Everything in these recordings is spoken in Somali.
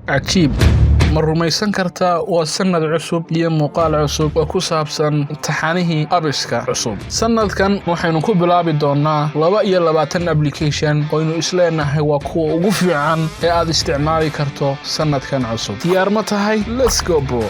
عجيب ma rumaysan kartaa waa sanad cusub iyo muuqaal cusub oo ku saabsan imtixaanihii abiska cusub sanadkan waxaynu ku bilaabi doonaa 22 application oo aynu isleenahay waa kuwa ugu fiican ee aad isticmaali karto sanadkan cusub diyaar ma tahay let's go bro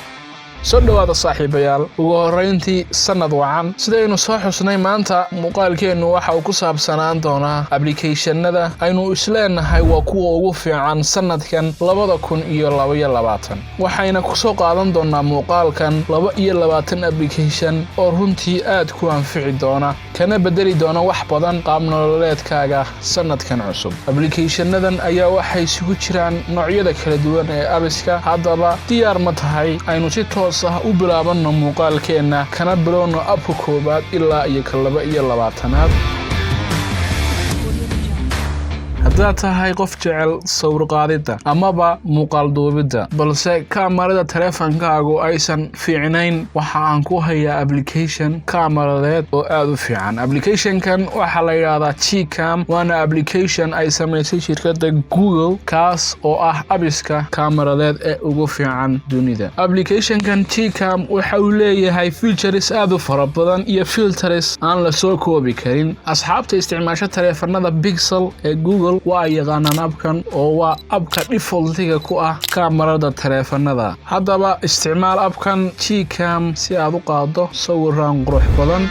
soo dhawaada saaxiibayaal ugu horeyntii sanad wacan sidaynu soo xusnay maanta muuqaalkeenu waxa uu ku saabsanaan doonaa applicationada aynu isleenahay waa kuwa ugu fiican sanadkan 2022 waxayna ku soo qaadan doonaa muuqaalkan 22 application oo runtii aad ku anfici doona kana bedeli doona wax badan qaab nololeedkaaga sanadkan cusub applicationadan ayaa waxay isugu jiraan noocyada kala duwan ee abiska haddaba diyaar ma tahay aynu si u bilaabano muuqaalkeena kana bilowno abka koobaad ilaa iyo ka 22aad haddaad tahay qof jecel sawir qaadida amaba muuqaal duubida balse kaamarada taleefankaagu aysan fiicnayn waxa aan ku hayaa application kaamaradeed oo aad u fiican applicationkan waxa la yiraahdaa GCAM waana application ay sameysay shirkadda Google kaas oo ah abiska kaamaradeed ee ugu fiican dunida applicationkan GCAM waxa uu leeyahay features aad u fara badan iyo filters aan la soo koobi karin asxaabta isticmaasha taleefanada Pixel ee Google waa yaqaanaan abkan oo waa abka defaultiga ku ah kaamarada taleefanada haddaba isticmaal abkan GCAM si aad u qaado sawiraan qurux badan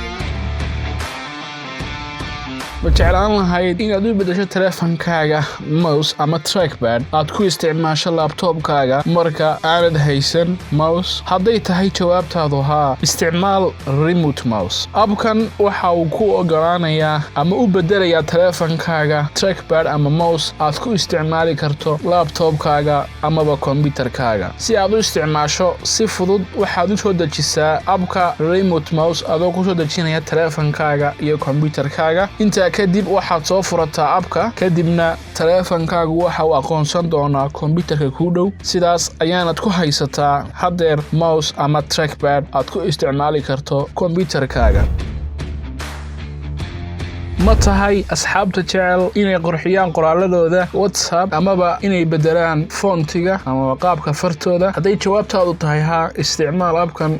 وجعلان lahayd inaad u bedesho taleefankaaga mouse ama trackpad aad ku isticmaasho laptopkaaga marka aanad haysan mouse haday tahay jawaabtaadu haa isticmaal remote mouse abkan waxa uu ku ogolaanayaa ama u bedelayaa taleefankaaga trackpad ama mouse aad ku isticmaali karto laptopkaaga ama computerkaaga si aad u isticmaasho si fudud waxaad u soo dejisaa abka remote mouse adoo ku soo dejinaya taleefankaaga iyo computerkaaga inta kadib waxaad soo furataa abka kadibna taleefankaagu waxa uu aqoonsan doonaa computerka ku dhow sidaas ayaanad ku haysataa hadeer mouse ama trackpad aad ku isticmaali karto computerkaaga ma tahay asxaabta jecel inay qurxiyaan qoraaladooda WhatsApp amaba inay bedelaan fontiga ama qaabka fartooda haday jawaabtaadu tahay haa isticmaal abkan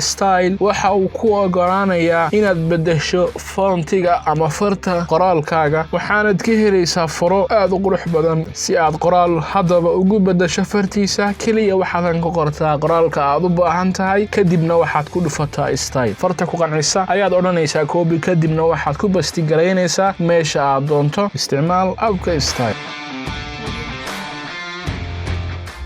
style waxa uu ku ogolaanayaa inaad bedesho fontiga ama farta qoraalkaaga waxaanad ka helaysaa faro aad u qurux badan si aad qoraal hadaba ugu bedesho fartiisa kaliya waxaad ka qortaa qoraalka aad u baahan tahay kadibna waxaad ku dhufataa style farta ku qancisa ayaad oranaysaa copy kadibna waxaad ku basti garaynaysaa meesha aad doonto isticmaal abka style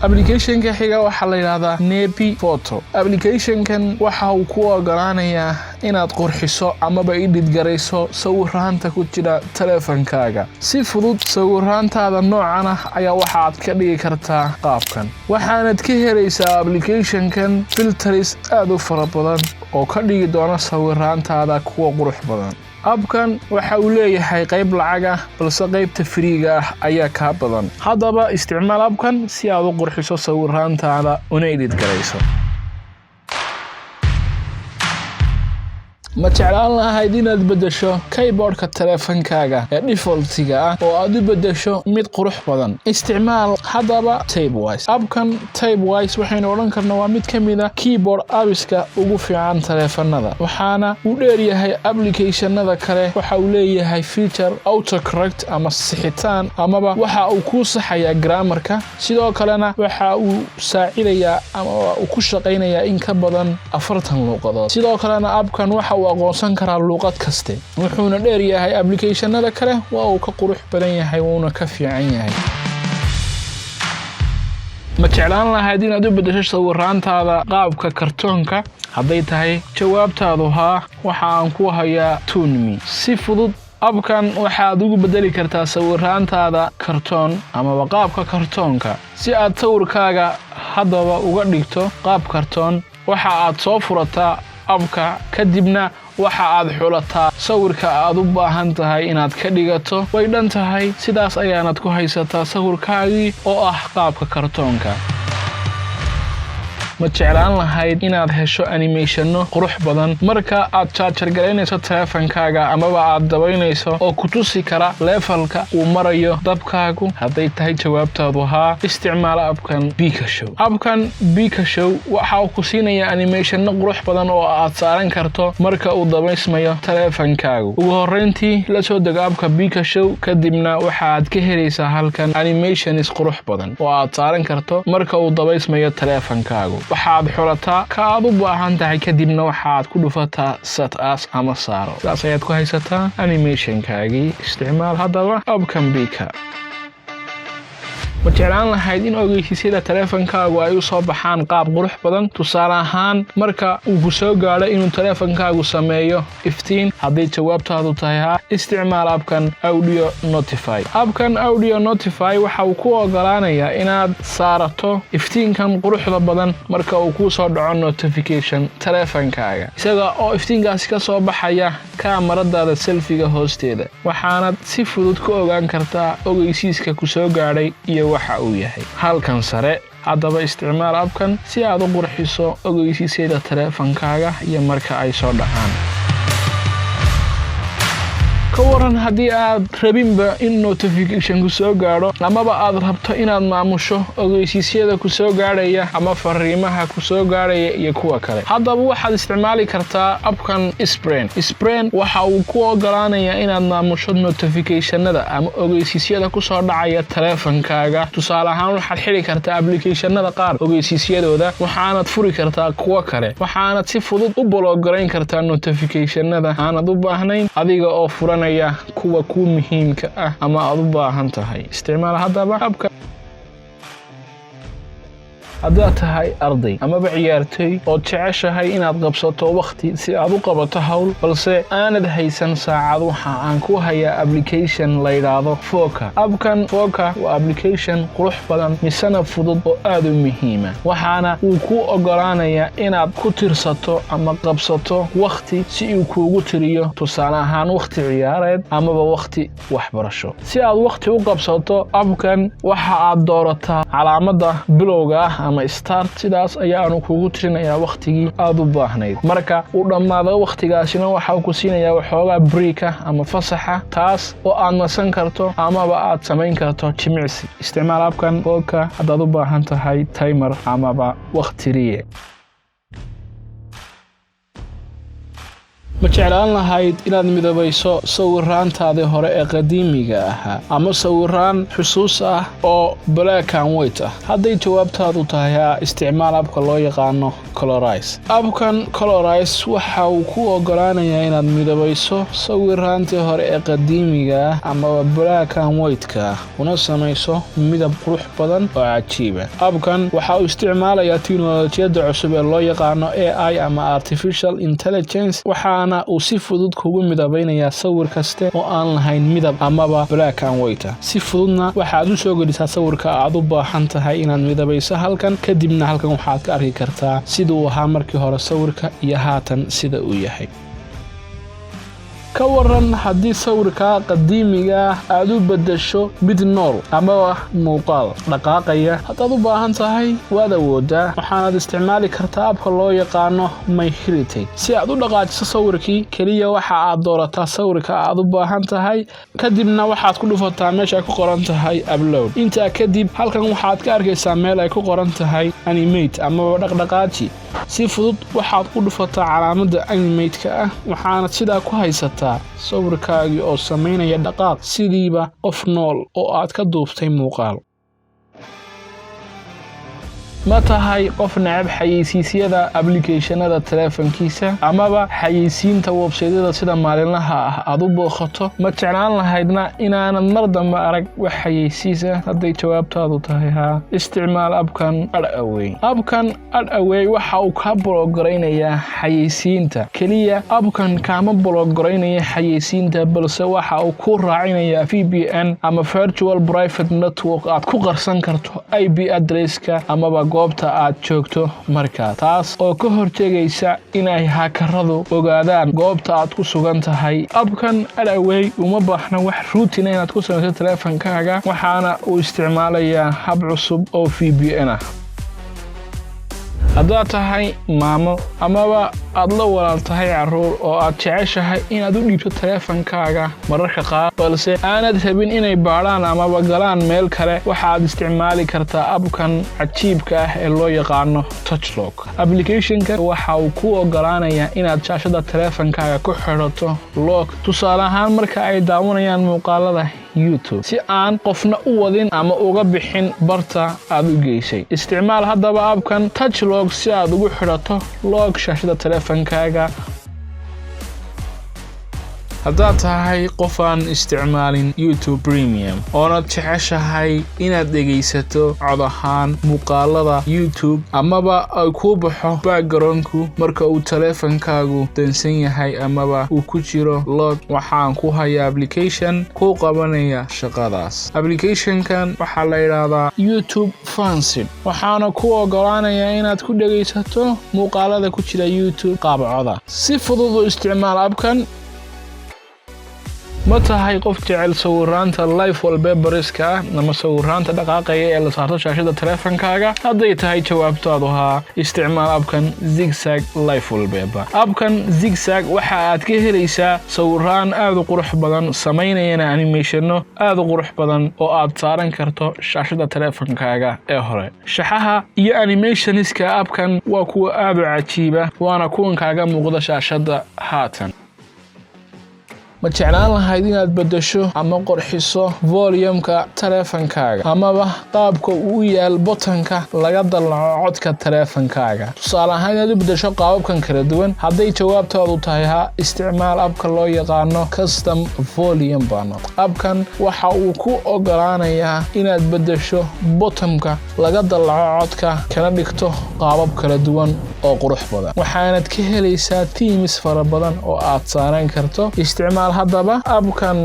applicationka xiga waxa la yiraahdaa NEBI photo applicationkan waxa uu ku ogolaanayaa inaad qurxiso amaba edit garayso sawiraanta ku jira taleefankaaga si fudud sawiraantaada noocan ah ayaa waxaad ka dhigi kartaa qaabkan waxaanad ka helaysaa applicationkan filters aad u fara badan oo ka dhigi doona sawiraantaada kuwa qurux badan abkan waxa uu leeyahay qayb lacag ah balse qaybta freega ah ayaa ka badan haddaba isticmaal abkan si aad u qurxiso sawiraantaada una edit garayso ma jeclaan lahayd inaad bedesho keyboardka taleefankaaga ee defaultiga ah oo aad u bedesho mid qurux badan isticmaal haddaba Tabwise abkan Tabwise waxaynu oran karnaa waa mid kamid ah keyboard abiska ugu fiican taleefanada waxaana uu dheeryahay applicationada kale waxa uu leeyahay feature autocorrect ama sixitaan amaba waxa uu ku saxayaa grammarka sidoo kalena waxa uu saacidayaa ama uu ku shaqeynayaa in ka badan 40 luqadood sidoo kalena abkan waxa aqoonsan karaa luqad kaste wuxuuna dheer yahay applicationada kale waa uu ka qurux badan yahay wuuna ka fiican yahay ma jeclaan lahayd inaad u bedesho sawiraantaada qaabka kartoonka haday tahay jawaabtaadu haa waxa aan ku hayaa TOON si fudud abkan waxaad ugu bedeli kartaa sawiraantaada kartoon ama qaabka kartoonka si aad sawirkaaga hadaba uga dhigto qaab kartoon waxa aad soo furataa abka kadibna waxa aad xulataa sawirka aad u baahan tahay inaad ka dhigato way dhan tahay sidaas ayaanad ku haysataa sawirkaagii oo ah qaabka kartoonka ma jeclaan lahayd inaad hesho animationno qurux badan marka aad charger garaynayso teleefankaaga amaba aad dabaynayso oo ku tusi kara levelka uu marayo dabkaagu haday tahay jawaabtaadu haa isticmaal abkan PIKA show abkan PIKA show waxa uu ku siinayaa animationno qurux badan oo aad saaran karto marka uu dabaysmayo teleefankaagu ugu horeyntii la soo deg abka PIKA show kadibna waxaad ka helaysaa halkan animations qurux badan oo aad saaran karto marka uu dabaysmayo teleefankaagu waxaad xulataa ka aad u baahan tahay kadibna waxaad ku dhufataa set as ama saaro saas ayaad ku haysataa animationkaagii isticmaal haddaba abkan PIKA ma jeclaan lahayd in ogeysiisyada teleefankaagu ay u soo baxaan qaab qurux badan tusaale ahaan marka uu ku soo gaadho inuu teleefankaagu sameeyo iftiin haddii jawaabtaadu tahay haa isticmaal abkan AUDINOTIFY abkan AUDINOTIFY waxa uu ku ogolaanayaa inaad saarato iftiinkan quruxda badan marka uu ku soo dhaco notification teleefankaaga isaga oo iftiinkaasi ka soo baxaya kaamaradaada selfiga hoosteeda waxaanad si fudud ku ogaan kartaa ogeysiiska ku soo gaadhay iyo waxa uu yahay halkan sare haddaba isticmaal abkan si aad u qurxiso ogeysiisyada teleefankaaga iyo marka ay soo dhacaan ka waran haddii aad rabinba in notification ku soo gaadho amaba aad rabto inaad maamusho ogeysiisyada ku soo gaadhaya ama fariimaha ku soo gaadhaya iyo kuwa kale haddaba waxaad isticmaali kartaa abkan SPREN waxa uu ku ogolaanayaa inaad maamusho notificationada ama ogeysiisyada ku soo dhacaya teleefankaaga tusaale ahaan waxaad xiri kartaa applicationada qaar ogeysiisyadooda waxaanad furi kartaa kuwa kale waxaanad si fudud u block-garayn kartaa notificationada aanad u baahnayn adiga oo furan kuwa ku muhiimka ah ama aad u baahan tahay isticmaal haddaba abka haddaad tahay arday amaba ciyaartoy oo jeceshahay inaad qabsato waqti si aad u qabato hawl balse aanad haysan saacad waxa aan ku hayaa application la yiraahdo FOCO abkan FOCO waa application qurux badan misana fudud oo aad u muhiim ah waxaana uu ku ogolaanayaa inaad ku tirsato ama qabsato waqti si uu kuugu tiriyo tusaale ahaan waqti ciyaareed amaba waqti waxbarasho si aad waqti u qabsato abkan waxa aad doorataa calaamadda bilowga ama start sidaas ayaanu kuugu tirinayaa waqtigii aad u baahnayd marka uu dhammaado waqtigaasina waxa uu ku siinayaa waxoogaa breaka ama fasaxa taas oo aad nasan karto amaba aad samayn karto jimicsi isticmaal abkan FOCO haddaad u baahan tahay timer amaba waqtiriye ma jeclaan lahayd inaad midabayso sawiraantaadii hore ee qadiimiga ahaa ama sawiraan xusuus ah oo black and white ah hadday jawaabtaadu tahay isticmaal abka loo yaqaano COLORIZE abkan COLORIZE waxa uu ku ogolaanayaa inaad midabayso sawiraantii hore ee qadiimiga ah ama black and white ka una samayso midab qurux badan oo cajiib ah abkan waxa uu isticmaalayaa tiknoolajiyada cusub ee loo yaqaano AI ama artificial intelligence waxaana uu si fudud kugu midabaynayaa sawir kaste oo aan lahayn midab amaba black and white si fududna waxaad u soo gelisaa sawirka aad u baahan tahay inaad midabayso halkan kadibna halkan waxaad ka arki kartaa sida uu ahaa markii hore sawirka iyo haatan sida uu yahay ka waran haddii sawirka qadiimiga aad u bedesho mid nool ama muuqaal dhaqaaqaya haddaad u baahan tahay waad awoodaa waxaanad isticmaali kartaa abka loo yaqaano My Heritage si aad u dhaqaajiso sawirkii kaliya waxa aad doorataa sawirka aad u baahan tahay kadibna waxaad ku dhufataa meesha ay ku qoran tahay upload intaa kadib halkan waxaad ka arkaysaa meel ay ku qoran tahay animate ama dhaqdhaqaaji si fudud waxaad ku dhufataa calaamadda animate-ka ah waxaanad sidaa ku haysataa sawirkaagii oo samaynaya dhaqaaq sidiiba qof nool oo aad ka duubtay muuqaal ma tahay qof necab xayeysiisyada applicationada teleefankiisa amaba xayeysiinta website-yada sida maalinlaha ah aad u booqato ma jeclaan lahaydna inaanad mar dambe arag wax xayeysiisa hadday jawaabtaadu tahay haa isticmaal abkan Ad Away waxa uu ka block-garaynayaa xayeysiinta kaliya abkan kaama block-garaynaya xayeysiinta balse waxa uu ku raacinayaa VPN ama virtual private network aad ku qarsan karto IP address-ka amaba goobta aad joogto markaa taas oo ka hortegaysa inay hackeradu ogaadaan goobta aad ku sugan tahay abkan Ad Away uma baahna wax routine inaad ku samayso teleefankaaga waxaana uu isticmaalayaa hab cusub oo VPN ah haddaad tahay maamo amaba aad la walaaltahay carruur oo aad jeceshahay inaad u dhiibto taleefankaaga mararka qaar balse aanad rabin inay baadhaan amaba galaan meel kale waxaad isticmaali kartaa abkan cajiibka ah ee loo yaqaano touch lock. Applicationka waxa uu ku ogolaanayaa inaad shaashada taleefankaaga ku xidhato lock tusaale ahaan marka ay daawanayaan muuqaalada YouTube si aan qofna u wadin ama uga bixin barta aad u geysay. Isticmaal haddaba abkan touch lock si aad ugu xidhato lock shaashada taleefankaaga. haddaad tahay qof aan isticmaalin YouTube Premium oonad jeceshahay inaad dhegaysato cod ahaan muuqaalada YouTube amaba ay ku baxo backgroundku marka uu taleefankaagu dansan yahay amaba uu ku jiro lock, waxaan ku hayaa application ku qabanaya shaqadaas. Applicationkan waxaa la yiraahdaa YouTube Fancy, waxaana ku ogolaanaya inaad ku dhegaysato muuqaalada ku jira YouTube qaab coda. Si fudud u isticmaal abkan. ma tahay qof jecel sawiraanta live wallpaperska ama sawiraanta dhaqaaqaya ee la saarto shaashada taleefankaaga? hadday tahay jawaabtaadu haa, isticmaal abkan ZIGZAG live wallpaper. abkan ZIGZAG waxa aad ka helaysaa sawiraan aad u qurux badan, samaynayana animationno aad u qurux badan oo aad saaran karto shaashada taleefankaaga ee hore. shaxaha iyo animationska abkan waa kuwa aad u cajiiba, waana kuwan kaaga muuqda shaashada haatan. ma jeclaan lahayd inaad bedesho ama qorxiso volume-ka taleefankaaga amaba qaabka uu yaal buttonka laga dalaco codka taleefankaaga? tusaale ahaan inaad u bedesho qaababkan kala duwan. hadday jawaabtaadu tahay haa, isticmaal abka loo yaqaano custom volume panel. abkan waxa uu ku ogolaanayaa inaad bedesho buttonka laga dalaco codka kana dhigto qaabab kala duwan oo qurux badan, waxaanad ka helaysaa themes fara badan oo aad saaran karto. isticmaal haddaba abkan.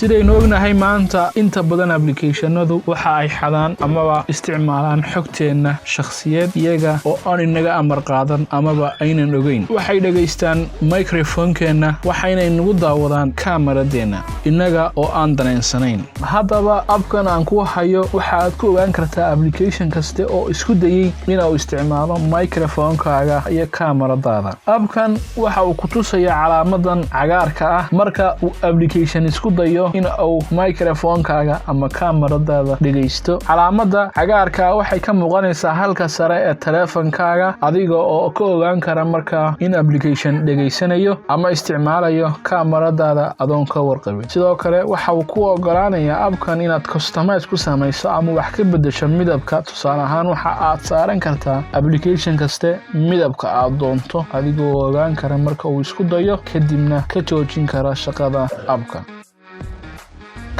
sidaynu ognahay maanta inta badan applicationadu waxa ay xadaan amaba isticmaalaan xogteenna shakhsiyeed iyaga oo aan inaga amar qaadan amaba aynan ogeyn. waxay dhageystaan microphone-keenna waxayna inagu daawadaan kaamaradeenna inaga oo aan daneensanayn. haddaba abkan aan ku hayo waxa aad ku ogaan kartaa application kaste oo isku dayay inuu isticmaalo microphone-kaaga iyo kaamaradaada. abkan waxa uu ku tusayaa calaamadan cagaarka ah marka uu application isku dayo in uu microphone-kaaga ama kaamaradaada dhageysto. calaamada cagaarka waxay ka muuqanaysaa halka sare ee taleefankaaga adiga oo ka ogaan kara marka in application dhageysanayo ama isticmaalayo kaamaradaada adoon ka warqabin. sidoo kale waxa uu ku ogolaanayaa abkan inaad customize ku samayso ama wax ka bedesho midabka. tusaale ahaan waxa aad saaran kartaa application kaste midabka aad doonto adigoo ogaan kara marka uu isku dayo kadibna ka joojin kara shaqada abka.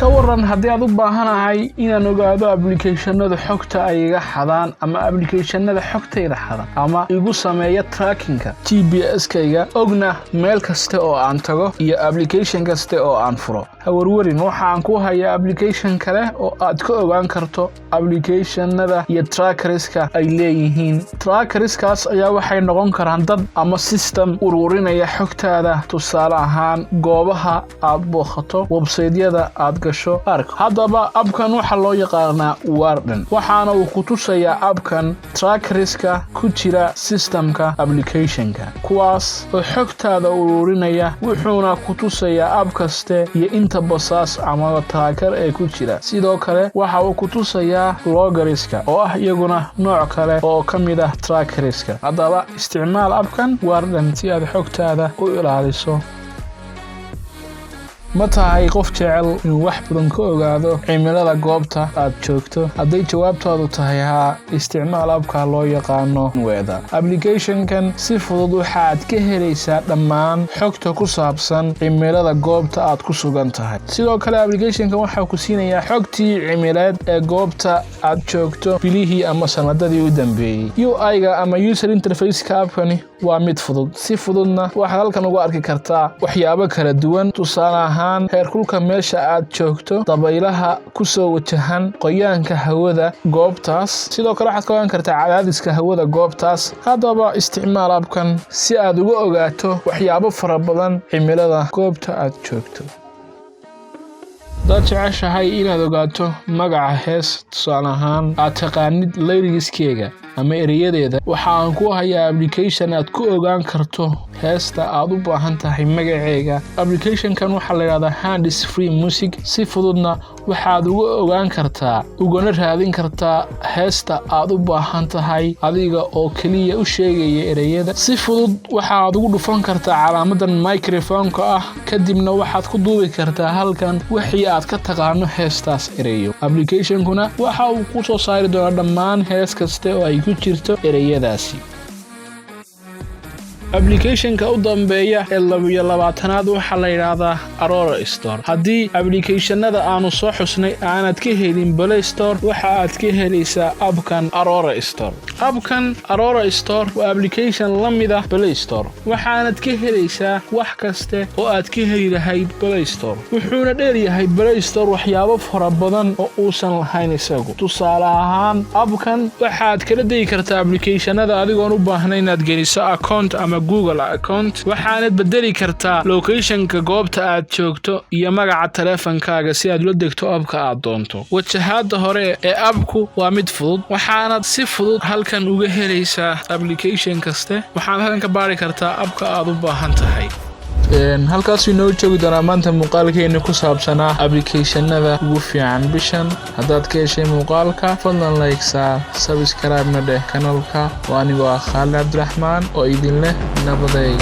ka waran haddii aad u baahanahay inaan ogaado applicationada xogta ay iga xadaan ama applicationada xogtayda xada ama igu sameeya tracking-ka GPS-kayga, ogna meel kaste oo aan tago iyo application kaste oo aan furo. hawarwarin, waxaan ku hayaa application kale oo aad ka ogaan karto applicationada iyo trackerska ay leeyihiin. trackerskaas ayaa waxay noqon karaan dad ama system ururinaya xogtaada, tusaale ahaan goobaha aad booqato, website-yada aad gasho. haddaba abkan waxa loo yaqaanaa WARDEN, waxaana uu ku tusayaa abkan trackerska ku jira systemka applicationka kuwaas oo xogtaada ururinaya, wuxuuna ku tusayaa ab kaste iyo inta basaas ama tracker ee ku jira. sidoo kale waxa uu ku tusayaa loggerska oo ah iyaguna nooc kale oo ka mid ah trackerska. haddaba isticmaal abkan WARDEN si aad xogtaada u ilaaliso. ma tahay qof jecel inuu wax badan ka ogaado cimilada goobta aad joogto? hadday jawaabtaadu tahay haa, isticmaal abka loo yaqaano weather. applicationkan si fudud waxaad ka helaysaa dhammaan xogta ku saabsan cimilada goobta aad ku sugan tahay. sidoo kale applicationkan waxaa ku siinayaa xogtii cimileed ee goobta aad joogto bilihii ama sanadadii u dambeeyey. UI-ga ama user interface-ka abkani waa mid fudud. si fududna waxaad halkan ugu arki kartaa waxyaabo kala duwan, tusaale ahaan heerkulka meesha aad joogto, dabaylaha ku soo wajahan, qoyaanka hawada goobtaas. sidoo kale waxaad ka ogaan kartaa cadaadiska hawada goobtaas. haddaba isticmaal abkan si aad uga ogaato waxyaabo fara badan cimilada goobta aad joogto. haddaad jeceshahay inaad ogaato magaca hees, tusaale ahaan aad taqaanid lyricskeega ama erayadeeda waxaan ku hayaa application aad ku ogaan karto heesta aad u baahan tahay magaceega application-kan waxa la yiraahdaa hands free music si fududna waxaad uga ogaan kartaa ugana raadin kartaa heesta aad u baahan tahay adiga oo kaliya u sheegaya erayada si fudud waxaad ugu dhufan kartaa calaamadan microphone-ka ah kadibna waxaad ku duubi kartaa halkan wixii aad ka taqaano heestaas erayo application-kuna waxa uu ku soo saari doonaa dhammaan hees kasta oo ay ku jirto erayadaasi application-ka u dambeeya ee 22aad waxa la yiraahdaa AURORA Store hadii application-nada aanu soo xusnay aanad ka helin Play Store waxa aad ka helaysaa app-kan AURORA Store app-kan AURORA Store waa application la mid ah Play Store waxaanad ka helaysaa wax kasta oo aad ka heli lahayd Play Store wuxuuna dheeryahay Play Store waxyaabo fara badan oo uusan lahayn isagu tusaale ahaan app-kan waxaad kala degi kartaa application-nada adigoon u baahnayn inaad geliso account ama Google account waxaanad bedeli kartaa location-ka goobta aad joogto iyo magaca taleefankaaga si aad la degto app-ka aad doonto wajahada hore ee app-ku waa mid fudud waxaanad si fudud halkan uga helaysaa application kaste waxaad halkan ka baari kartaa app-ka aad u baahan tahay halkaas inoo joogi doona maanta muuqaalkeena ku saabsanaa application-nada ugu fiican bishan hadaad ka heshay muuqaalka fadlan like saar subscribe na dheh kanalka waa anigoo Khalid Cabdiraxmaan oo idin leh nabaday